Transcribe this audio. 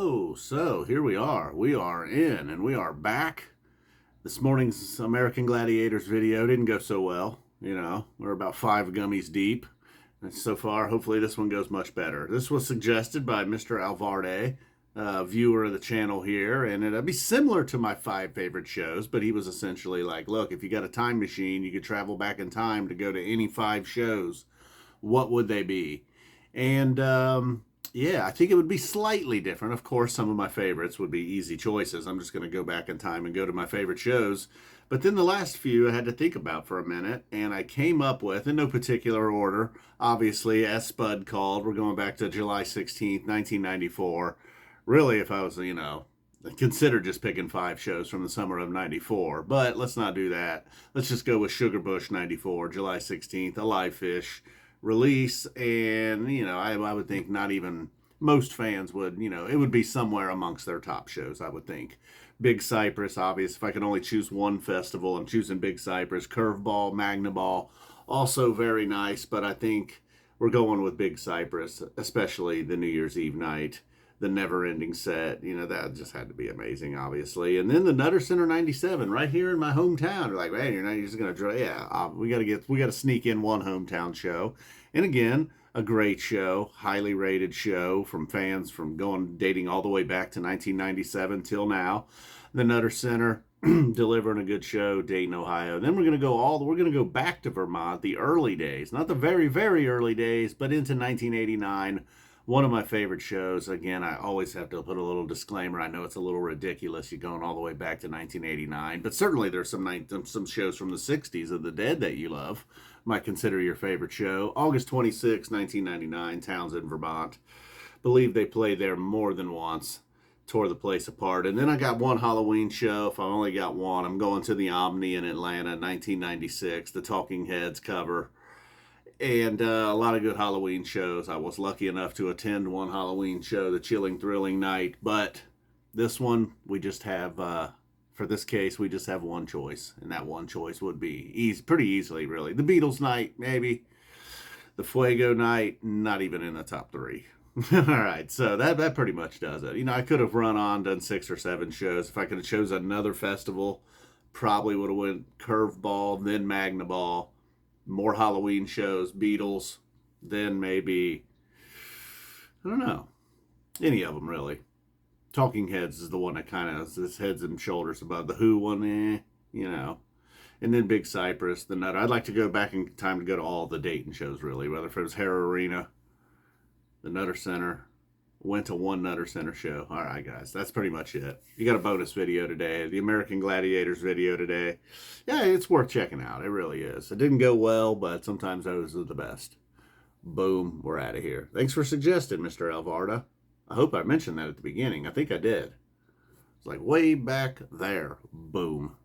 Hello. So here we are. We are in and we are back. This morning's American Gladiators video didn't go so well. We're about 5 gummies deep. And so far, hopefully this one goes much better. This was suggested by Mr. Alvarde, viewer of the channel here, and it'd be similar to my 5 favorite shows, but he was essentially like, look, if you got a time machine, you could travel back in time to go to any 5 shows. What would they be? And yeah, I think it would be slightly different. Of course, some of my favorites would be easy choices. I'm just going to go back in time and go to my favorite shows. But then the last few I had to think about for a minute, and I came up with, in no particular order, obviously, as Spud called, we're going back to July 16th, 1994. Really, if I was, consider just picking 5 shows from the summer of 94. But let's not do that. Let's just go with Sugar Bush 94, July 16th, a live Phish release, and I would think not even most fans would, it would be somewhere amongst their top shows, I would think. Big Cypress, obvious. If I could only choose one festival, I'm choosing Big Cypress. Curveball, Magnaball, also very nice, but I think we're going with Big Cypress, especially the New Year's Eve night, the never-ending set. That just had to be amazing, obviously. And then the Nutter Center 97, right here in my hometown. They're like, man, you're just gonna draw. Yeah, we gotta sneak in one hometown show. And again, a great show, highly rated show from fans from dating all the way back to 1997 till now. The Nutter Center delivering a good show, Dayton, Ohio. Then we're gonna go back to Vermont, the early days, not the very, very early days, but into 1989. One of my favorite shows. Again, I always have to put a little disclaimer. I know it's a little ridiculous. You're going all the way back to 1989, but certainly there's some shows from the 60s of the Dead that you love. Might consider your favorite show. August 26, 1999, Townsend, Vermont. Believe they played there more than once. Tore the place apart. And then I got one Halloween show. If I only got one, I'm going to the Omni in Atlanta, 1996, the Talking Heads cover. And a lot of good Halloween shows. I was lucky enough to attend one Halloween show, the Chilling Thrilling Night. But this one, we just have, for this case, we just have one choice. And that one choice would be pretty easily, really. The Beatles night, maybe. The Fuego night, not even in the top 3. All right, so that pretty much does it. I could have run on, done 6 or 7 shows. If I could have chose another festival, probably would have went Curveball, then Magnaball. More Halloween shows, Beatles, then maybe, I don't know, any of them really. Talking Heads is the one that kind of is heads and shoulders above. The Who one, And then Big Cypress, the Nutter. I'd like to go back in time to go to all the Dayton shows really, whether it was Hara Arena, the Nutter Center. Went to one Nutter Center show. All right, guys, that's pretty much it. You got a bonus video today, the American Gladiators video today. Yeah, it's worth checking out. It really is. It didn't go well, but sometimes those are the best. Boom, we're out of here. Thanks for suggesting, Mr. Alvarda. I hope I mentioned that at the beginning. I think I did. It's like way back there. Boom.